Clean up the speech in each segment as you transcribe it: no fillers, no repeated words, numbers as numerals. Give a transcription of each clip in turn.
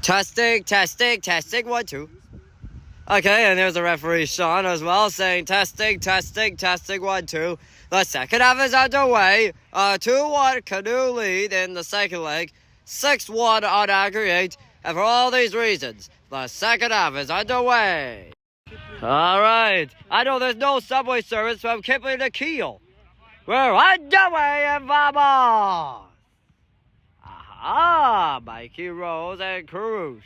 Testing, testing, testing, 1, 2. Okay, and there's the referee Sean as well saying testing, testing, testing, 1, 2. The second half is underway. 2-1 Canoe lead in the second leg. 6-1 on aggregate. And for all these reasons, the second half is underway. Alright, I know there's no subway service, so I'm keeping the keel. We're underway and vamos! Aha! Mikey Rose and Cruz.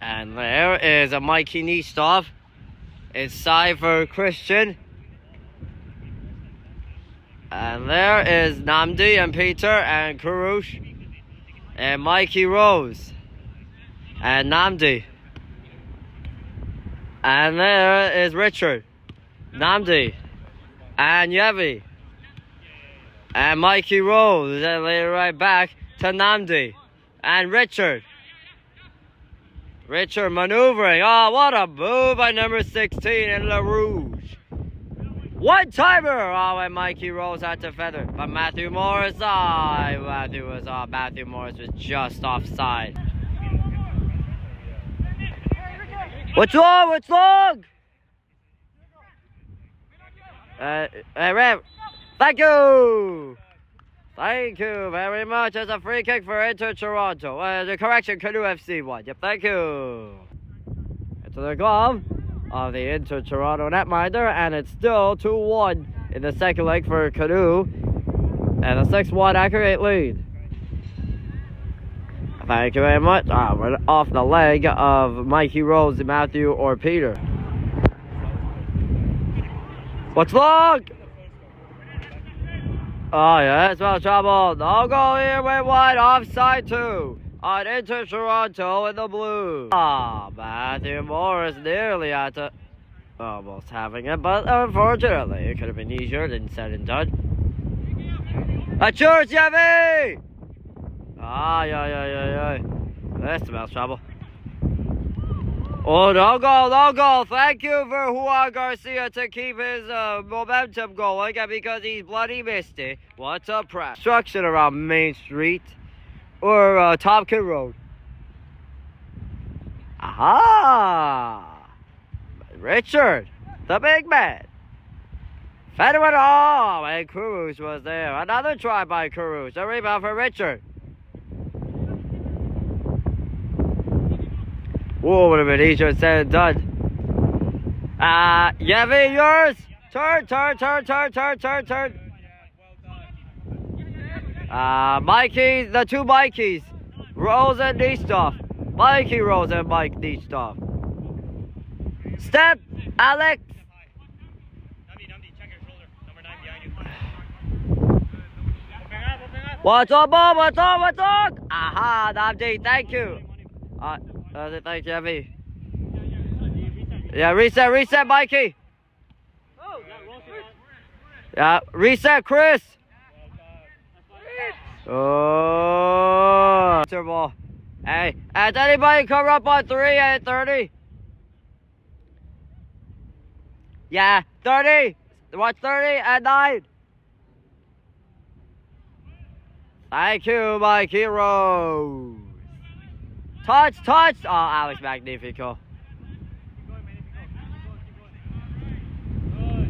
And there is a Mikey Neestoff. It's Cypher Christian. And there is Namdi and Peter and Kurush. And Mikey Rose. And Namdi. And there is Richard. Namdi. And Yevi. And Mikey Rose. And later right back to Namdi. And Richard. Richard maneuvering. Oh, what a move by number 16 in La Rouge. One timer. Oh, and Mikey Rose had to feather. But Matthew Morris. Matthew Morris was just offside. What's long? What's long? Thank you. Thank you very much. It's a free kick for Inter Toronto. The correction, Canoe FC won. Yep, thank you. Into the glove of the Inter Toronto netminder, and it's still 2-1 in the second leg for Canoe, and a 6-1 aggregate lead. Thank you very much. We're off the leg of Mikey Rose, Matthew, or Peter. What's long? Oh, yeah, it's about trouble. No goal here with one. Offside 2 on Inter Toronto in the blue. Matthew Morris nearly had to almost having it, but unfortunately, it could have been easier than said and done. A church, Yevi! Yeah. That's about trouble. Oh, no goal. Thank you for Juan Garcia to keep his momentum going, because he's bloody missed it. What's up, press? Construction around Main Street or Tompkin Road. Aha! Richard, the big man. Fed it all, and Cruz was there. Another try by Cruz. A rebound for Richard. Whoa, would have been easier said and done. Yevi, yours. Turn. Mikey, the two Mikeys. Rose and Neestoff. Mikey Rose and Mike Neestoff. Step, Alex. Namdi, check your shoulder. Number 9 behind you. What's up, Bob? What's up? Aha, Namdi, thank you. Thank you, Yevi. Yeah, reset, Mikey. Yeah, reset, Chris. Oh, ball. Hey, has anybody come up on 3 at 30? Yeah, 30. What's 30 at 9? Thank you, Mikey Rose. Touch. Oh, Alex Magnifico.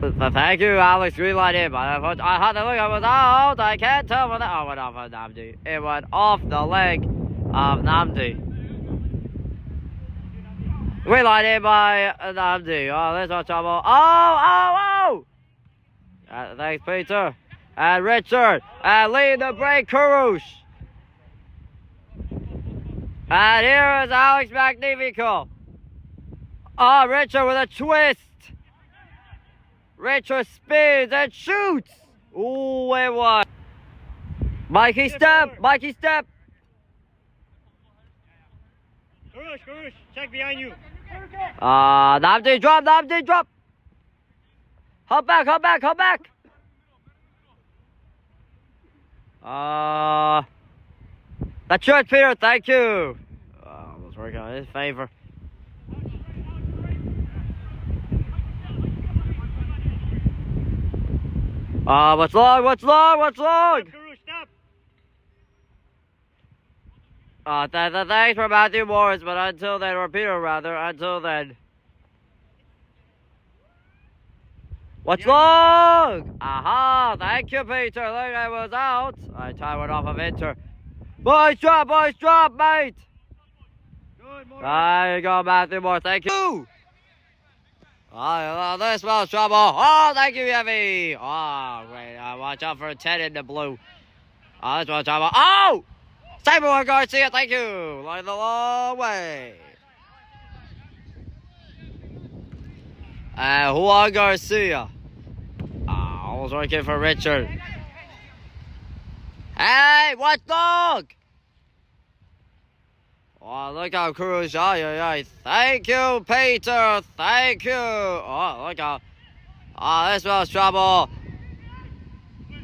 Thank you, Alex. Green light in. But I had to look. I was out. I can't tell when it went off of Namdi. It went off the leg of Namdi. Green light in by Namdi. Oh, there's no trouble. Oh! Thanks, Peter. And Richard. And lead the break, Kurush. And here is Alex Magnifico. Oh, Richard with a twist. Richard spins and shoots. Ooh, it was. Mikey step. Kurush, check behind you. Namdi drop. Hop back. That's yours, Peter. Thank you. Almost working on his favor. What's long? Stop. Thanks for Matthew Morris, but until then, or Peter rather, until then. What's long? Aha, thank you, Peter. Look, I was out. I tied one off of Inter. Boys drop, mate. There you go, Matthew Morris. Thank you. Oh, this was trouble. Oh, thank you, Evie. Oh, great. Watch out for a 10 in the blue. Oh, this was trouble. Oh! Simon Garcia, thank you. Line the long way. Juan Garcia. Almost working for Richard. Hey, what's dog? Oh, look how Cruz. Thank you, Peter. Thank you. Oh, look how. Oh, this was trouble.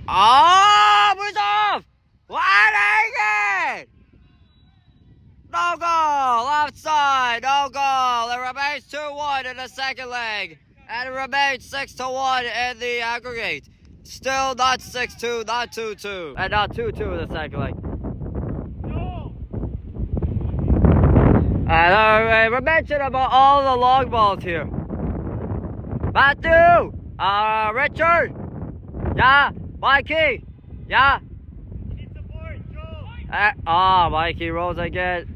Oh, who's off? What is it? No goal. Offside. No goal. It remains 2-1 in the second leg. And it remains 6-1 in the aggregate. Still not 6-2, not 2-2. And not 2-2 in the second leg. And we're mentioning about all the long balls here. Matthew! Richard! Yeah? Mikey! Yeah? Need support, Joe! Mikey rolls again.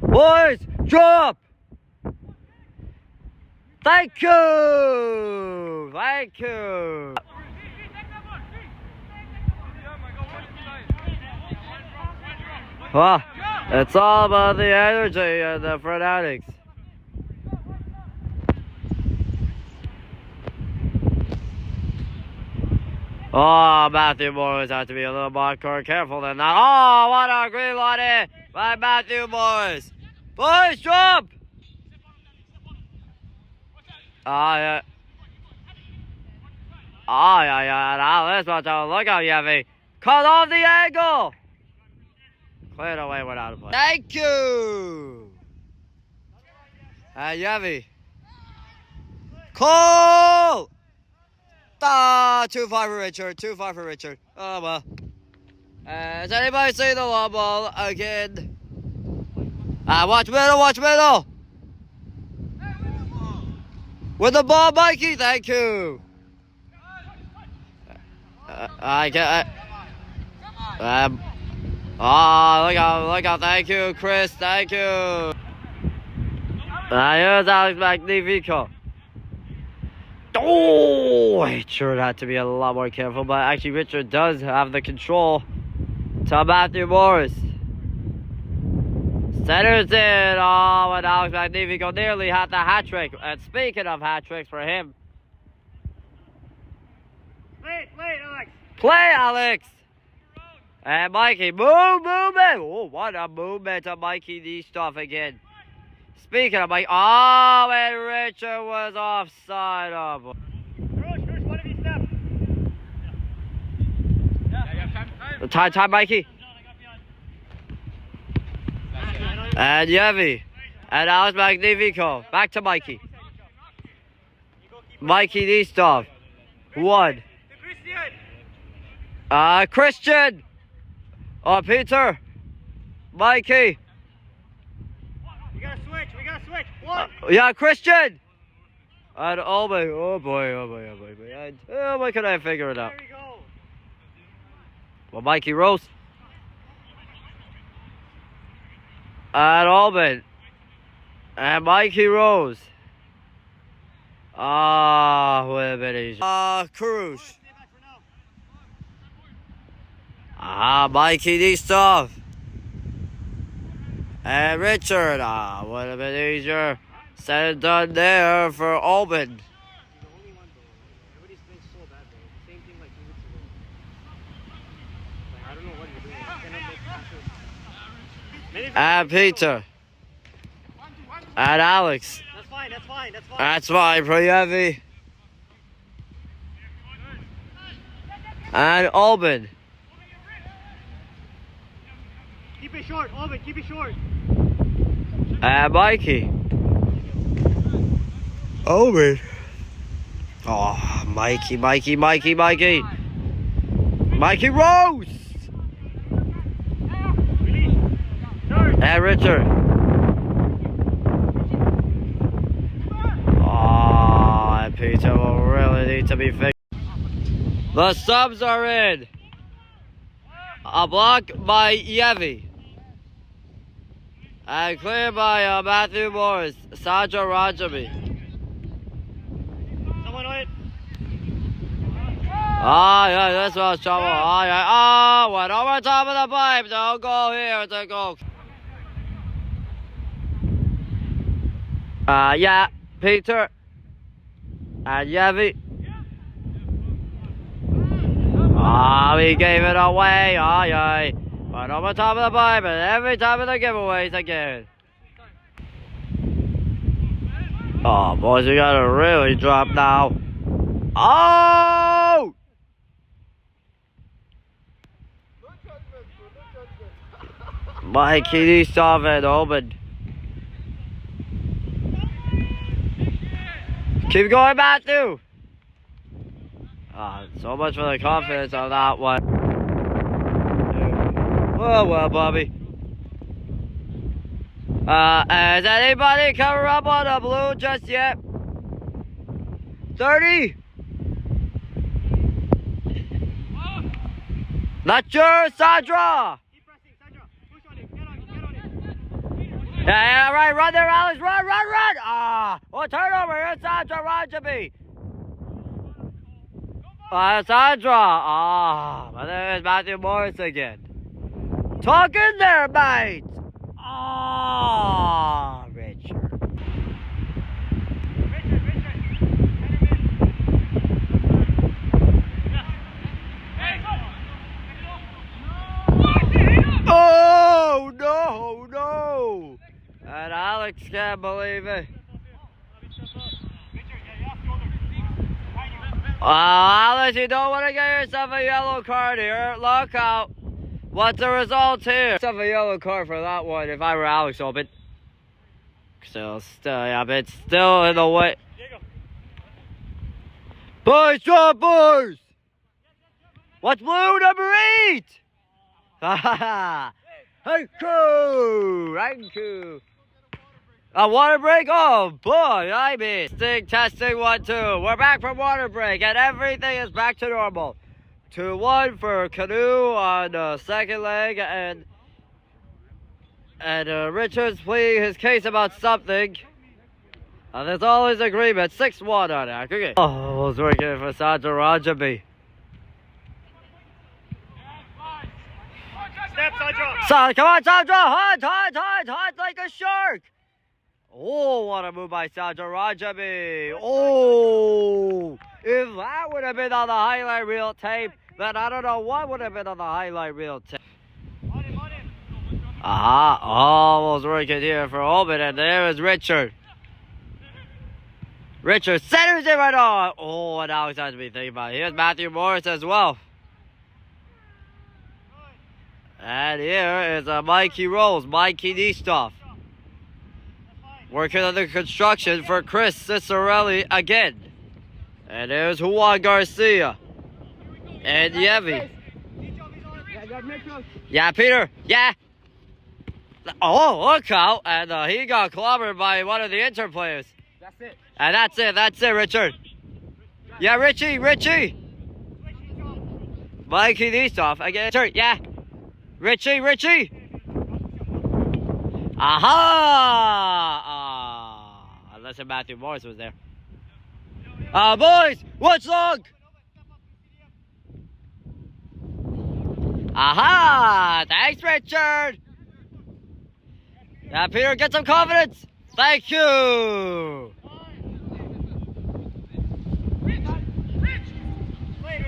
Boys, drop! Thank you! Thank you! Well, it's all about the energy and the fanatics. Oh, Matthew Morris has to be a little more careful than that. Oh, what a green light by Matthew Morris. Boys, jump! Yeah. Now this one's out. Look how heavy. Cut off the angle. Cleared away without a play. Thank you. Yavi. Call. 2-5 for Richard. 2-5 for Richard. Oh well. Has anybody seen the long ball again? Watch middle. Watch middle. With the ball, Mikey. Thank you. Look out, thank you, Chris, thank you. Here's Alex Magnifico. Oh, Richard had to be a lot more careful, but actually Richard does have the control to Matthew Morris. Centers in, and Alex Magnifico nearly had the hat trick. And speaking of hat tricks for him. Play, Alex. Play, Alex. And Mikey, movement. Oh, what a movement to Mikey Niestoff again. Speaking of Mike, and Richard was offside. Cruz, one of you step. Yeah, time, Mikey. And Yevi. And Alex Magnifico. Back to Mikey. Mikey Niestoff. 1. Christian. Peter. Mikey. We gotta switch. 1. Yeah, Christian. And oh boy. And, why can I figure it out? There we go. Well, Mikey Rose. And Albin. And Mikey Rose. Wait a minute. Cruz. Mikey Niestoff. And Richard. Would have been easier said and done there for Albin. And Peter. And Alex. That's fine for Yevi. And Albin. Keep it short, Albin, keep it short. And Mikey. Albin. Oh, Mikey. Mikey Rose. And Richard. Oh, and Peter will really need to be fixed. The subs are in. A block by Yevi. And cleared by Matthew Morris. Sandra Rajabi. Someone on it. Ah, yeah, this was trouble. Ah, yeah. Oh, went over top of the pipe. Don't go here. It's a goal. Yeah, Peter. And Yevi. Ah, he gave it away. Ah, yeah. Went over top of the pipe, and every time of the giveaways again. Oh, boys, we gotta really drop now. Oh! Mikey, he's off and open. Keep going, Matthew. So much for the confidence on that one. Oh, well, Bobby. Has anybody covered up on the blue just yet? 30? Not sure, Sandra. Keep pressing, Sandra. Push on it. Get on it. Yeah, right. Run there, Alex. Run. Ah, turnover. Here's Sandra Rajabi. Sandra. Ah, but there's Matthew Morris again. Talk in there, mate. Ah, Richard. Oh, no. And Alex can't believe it. Alex, you don't want to get yourself a yellow card here. Look out. What's the result here? Yourself a yellow card for that one if I were Alex Open. Still, yeah, but it's still in the way. Boys, drop, boys! What's blue, number 8? Thank you. A water break? Oh boy, I mean. Testing 1, 2. We're back from water break and everything is back to normal. 2-1 for Canoe on the second leg and Richard's pleading his case about something. And there's always agreement. 6-1 on aggregate. Oh, I was working for Sandra Rajabi. Step, Sandra. Come on, Sandra. Hunt like a shark. Oh, what a move by Sandra Rajabi. Oh, if that would have been on the highlight reel tape, then I don't know what would have been on the highlight reel tape. On him. Almost working here for Oben, and there is Richard. Richard centers it right on. Oh, and Alex has to be thinking about it. Here's Matthew Morris as well. And here is Mikey Rolls, Mikey Neestoff. Working on the construction for Chris Cicerelli again. And there's Juan Garcia. And Yevi. Yeah, Peter. Yeah. Oh, look out. And he got clobbered by one of the Inter players. That's it. And that's it, Richard. Yeah, Richie. Mikey Neestoff again. Yeah. Richie. Aha! Unless Matthew Morris was there. Boys, what's long? Aha! Thanks, Richard. Yeah, Peter, get some confidence. Thank you.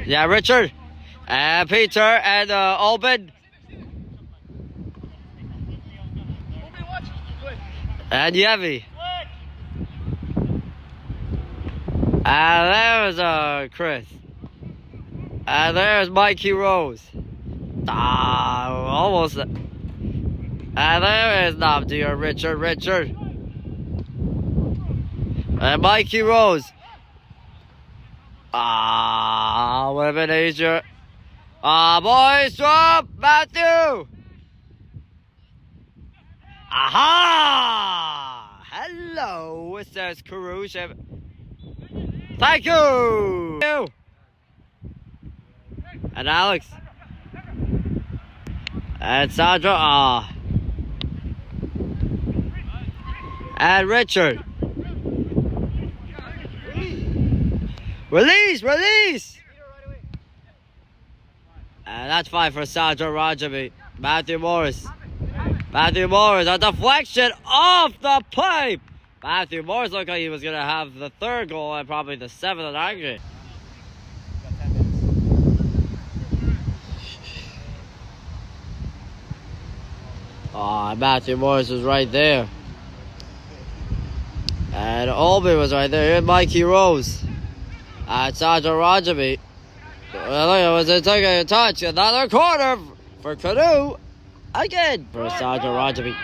Yeah, Richard. And Peter and Oben. And Yevi. And there's Chris. And there's Mikey Rose. Almost. And there is Nabdi or Richard. And Mikey Rose. Would have been easier. Boys, drop! Matthew! Aha! Hello, says Carouche. Thank you! And Alex. And Sandra. And Richard. Release! Release! And that's fine for Sandra Rajabi. Matthew Morris. Matthew Morris, a deflection off the pipe. Matthew Morris looked like he was going to have the third goal and probably the 7th on aggregate. Oh, Matthew Morris was right there. And Olby was right there. Here's Mikey Rose. And Sandra Rajabi. It was taking a touch. Another corner for Canoe. Again for Sandra Rajabi.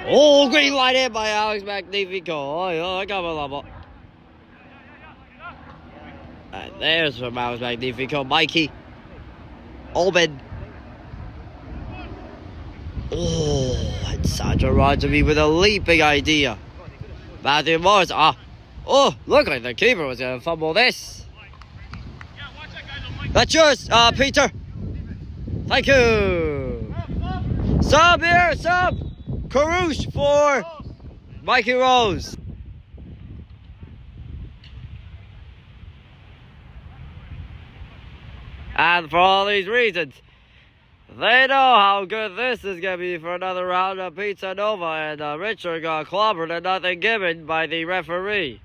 Oh, green light in by Alex Magnifico. Oh, I got a level. And there's from Alex Magnifico. Mikey. Olben. Oh, and Sandra Rajabi with a leaping idea. Matthew Morris. Oh, look like the keeper was going to fumble this. That's yours, Peter. Thank you. Sub here, sub. Carouche for Mikey Rose. And for all these reasons, they know how good this is going to be for another round of Pizza Nova. And Richard got clobbered and nothing given by the referee.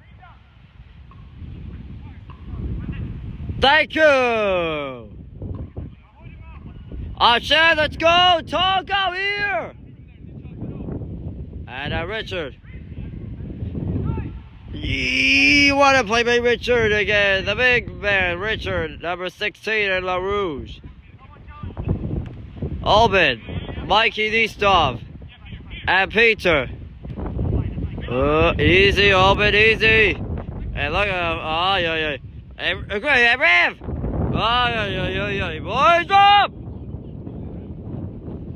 Thank you. Shan, let's go. Talk out here. And Richard. You want to play by Richard again. The big man, Richard, number 16 in La Rouge. Albin, Mikey Nistov, and Peter. Easy, Albin, easy. And look at him. Oh, yeah. Hey, Rev. Oh, yeah. Boys up.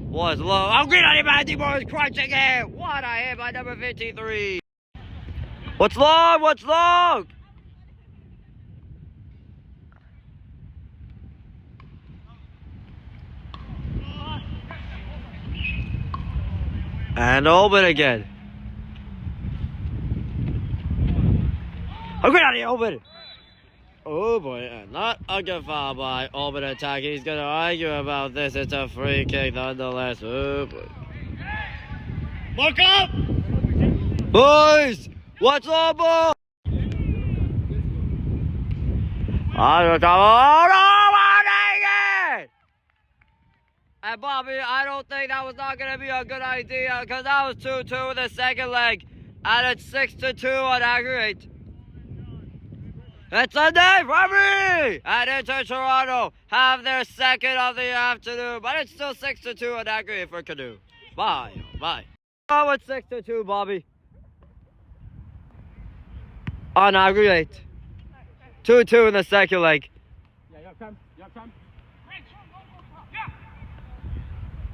Was low. I'm green on him, Andy Morris crunching it. What a hit by number 53. What's long? And Olben again. I'm green on him, Olben. Oh boy, not a good foul by Olben attack. He's going to argue about this. It's a free kick nonetheless. Oh boy. Look up! Boys, what's up, ball? And Bobby, I don't think that was not going to be a good idea because that was 2-2 in the second leg. And it's 6-2 on aggregate. It's a day for me! And Inter Toronto have their second of the afternoon, but it's still 6-2 on aggregate for Canoe. Bye. Oh, it's 6-2, Bobby. On aggregate. 2-2 in the second leg. Yeah, come.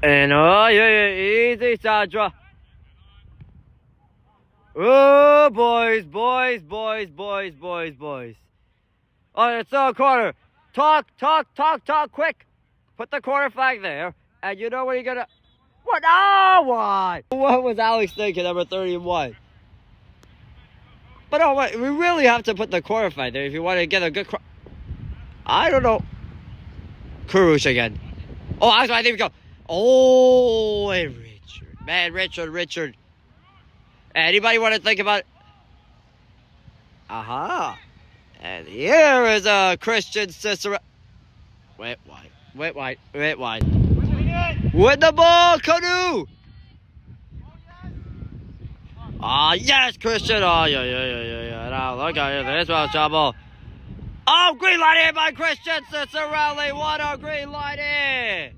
And yeah, easy, Sandra. Oh, boys. Oh, it's a corner. Talk, quick. Put the corner flag there. And you know what you're gonna... What? Oh, why? What was Alex thinking, number 31? But no, wait, we really have to put the corner flag there if you want to get a good... I don't know. Carouche again. Oh, I think we go. Oh, and Richard. Man, Richard. Anybody want to think about it? Aha. And here is a Christian Cicero. Wait, wide. With the ball, Canoe. Yes, Christian. Oh, yeah. Now, look out here. There's well trouble. Oh, green light in by Christian Cicerelli. What a green light in.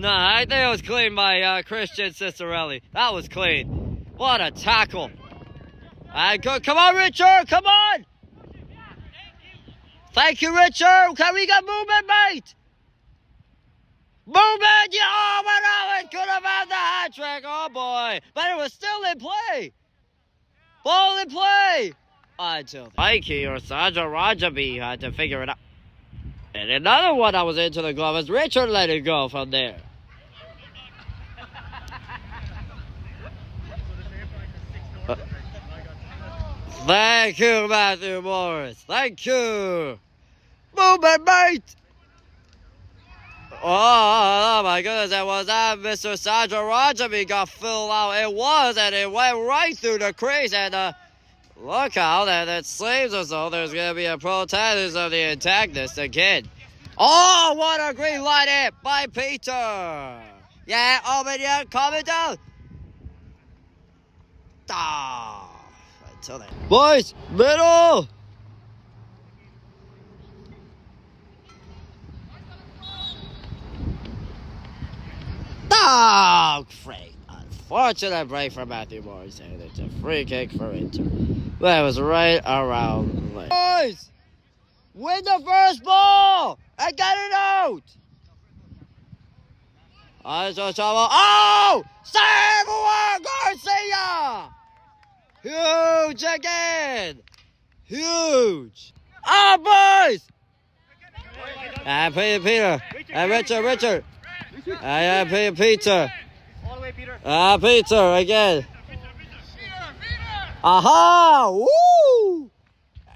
No, I think it was clean by Christian Cicerelli. That was clean. What a tackle. And good. Come on, Richard. Come on. Thank you, Richard. Can we get movement, mate? Movement. Yeah, oh, it could have trick. Oh boy. But it was still in play. Ball in play. Until Mikey or Sandra Rajabi had to figure it out. And another one that was into the glove as Richard let it go from there. Thank you, Matthew Morris. Thank you. Movement, mate. Oh my goodness, it was that Mr. Sandra Rajabi got filled out. It was, and it went right through the crease. And look out, and it seems as though there's going to be a protest of the antagonist again. Oh, what a great line hit by Peter. Yeah, yeah, calm it down. Ah, until then. Boys, middle. Oh, great. Unfortunate break for Matthew Morris, and it's a free kick for Inter. That was right around the leg. Boys, win the first ball and get it out. Oh, Samuel Garcia! Huge again. Huge. Oh, boys. And Peter. And Richard. And Peter. Peter again. Aha! Woo!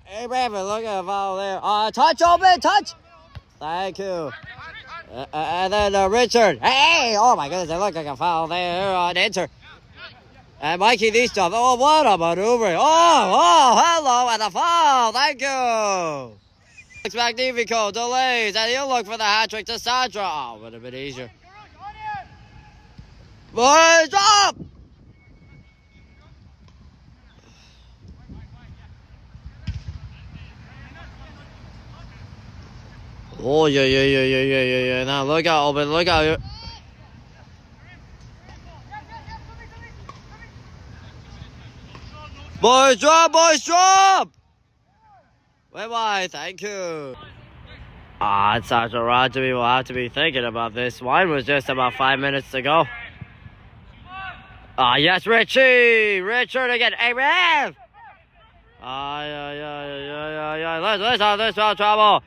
Hey, Raven, look at the foul there. Touch, open, touch! Thank you. And then Richard. Hey! Oh my goodness, it looked like a foul there on Inter. And Mikey these stuff. Oh, what a maneuver. Oh, hello, and a foul. Thank you. Magnifico delays, and he'll look for the hat trick to Sandra. Oh, would have been easier. Boys, up! Oh, yeah. Now look out, open, look out. Boys, drop! Bye-bye, thank you. Sandra Rajabi will have to be thinking about this. Mine was just about 5 minutes to go. Yes, Richard again. Hey, Rev! Let's have this trouble.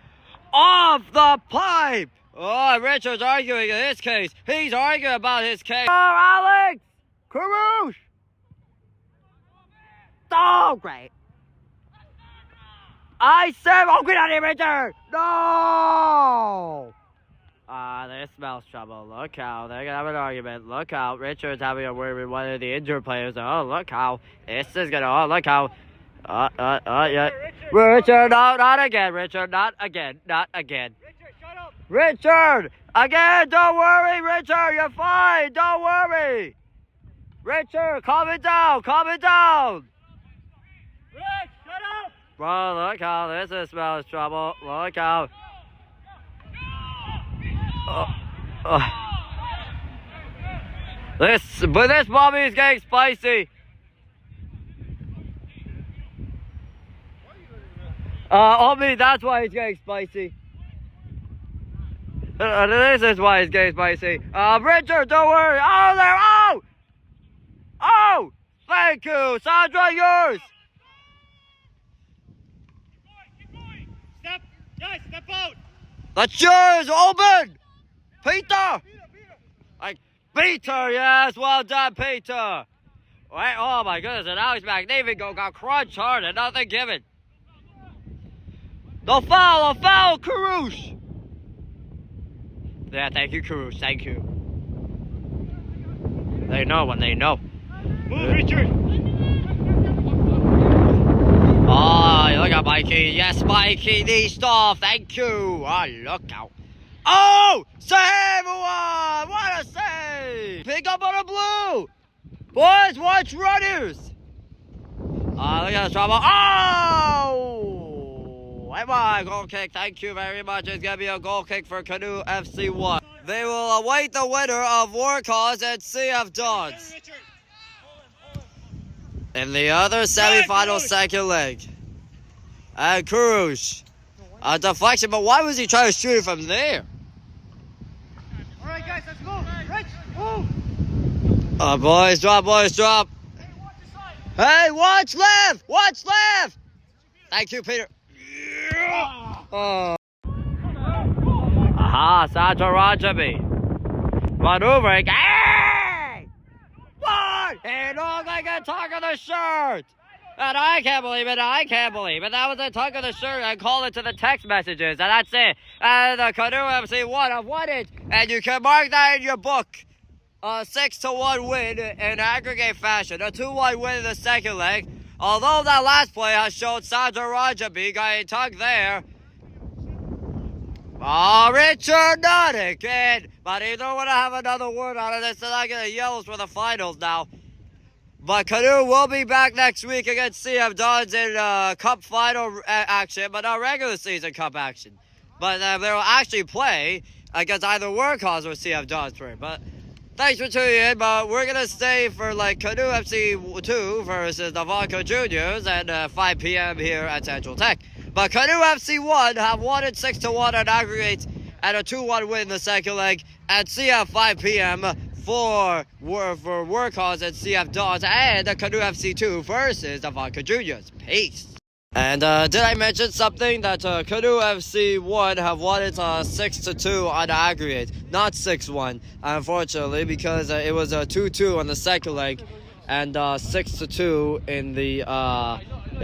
Off the pipe! Oh, Richard's arguing in his case. He's arguing about his case. Oh, Alex! Karouche! Oh, great. I said, oh, get out of here, Richard! No! This smells trouble. Look out. They're going to have an argument. Look out. Richard's having a word with one of the injured players. Oh, look how. This is going to, oh, look how. Yeah. Richard, no, not again, Richard. Not again. Richard, shut up. Richard! Again, don't worry, Richard. You're fine. Don't worry. Richard, calm it down. Rich, shut up. Bro, look how this smells trouble. Look out. This mommy is getting spicy. Omi, that's why he's getting spicy. This is why he's getting spicy. Richard, don't worry. Oh, there. Oh, thank you, Sandra. Yours. Keep going. Step out. That's yours. Open. Peter! Peter, yes, well done, Peter. Wait, oh my goodness, and Alex Magnifico got crunched hard and nothing given. No foul, Karouche. Yeah, thank you, Karouche, thank you. They know when they know. Move, Richard. Oh, look at Mikey. Yes, Mikey, the stuff, thank you. Oh, look out. Oh! Save one! What a save! Pick up on the blue! Boys, watch runners! Look at the trouble. Oh! Bye-bye, goal kick. Thank you very much. It's going to be a goal kick for Canoe FC1. They will await the winner of Workhaus and CF Dons. In the other semi-final second leg. And Karouche. A deflection, but why was he trying to shoot it from there? All right, guys, let's move. Rich, move. Boys, drop, boys, drop. Hey, watch left! Watch left! Thank you, Peter. Oh. Aha, Sandra Rajabi. Maneuvering. Hey! What? He looked like a tug of the shirt! And I can't believe it, That was a tug of the shirt. I call it to the text messages, and that's it. And the Canoe FC won. I've won it. And you can mark that in your book. 6-1 win in aggregate fashion. A 2-1 win in the second leg. Although that last play has shown Sandra Rajabi got a tug there. Oh, Richard Nuttick in. But he don't want to have another word on it. So I get the yellows for the finals now. But Canoe will be back next week against CF Dons in Cup final action, but not regular season Cup action. But they'll actually play against either Workhaus or CF Dons. But thanks for tuning in, but we're going to stay for like Canoe FC 2 versus the Vodka Juniors at 5 p.m. here at Central Tech. But Canoe FC 1 have won it 6-1 on aggregate and a 2-1 win in the second leg at CF 5 p.m. for Workhaus and CF Dons and the Canoe FC 2 versus the Vodka Juniors. Peace. And did I mention something that Canoe FC 1 have won it 6-2 on aggregate, not 6-1, unfortunately, because it was a 2-2 on the second leg and 6-2 in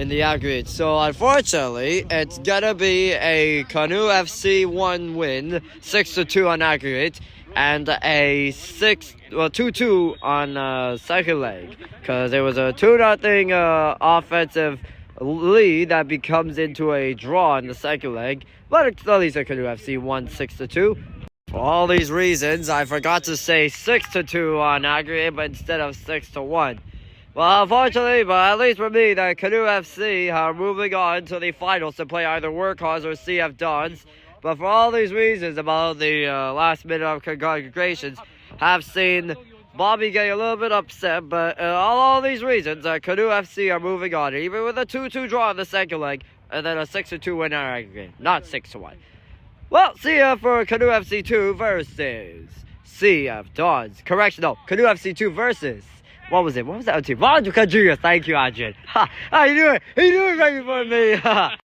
the aggregate. So unfortunately, it's gonna be a Canoe FC 1 win, 6-2 on aggregate, and a 2-2 on second leg, because it was a 2-0 offensive lead that becomes into a draw in the second leg, but at least a Canoe FC won 6-2. For all these reasons, I forgot to say 6-2 on aggregate, but instead of 6-1. Well, unfortunately, but at least for me, the Canoe FC are moving on to the finals to play either Workhaus or CF Dons. But for all these reasons about the last minute of congratulations, have seen Bobby getting a little bit upset, but all these reasons, Canoe FC are moving on, even with a 2-2 draw in the second leg, and then a 6-2 win aggregate, not 6-1. Well, see ya for Canoe FC 2 versus CF Dons. Correction, no, Canoe FC 2 versus, what was that team? Vodka Juniors. Thank you, Adrian. Ha, he knew it right before me.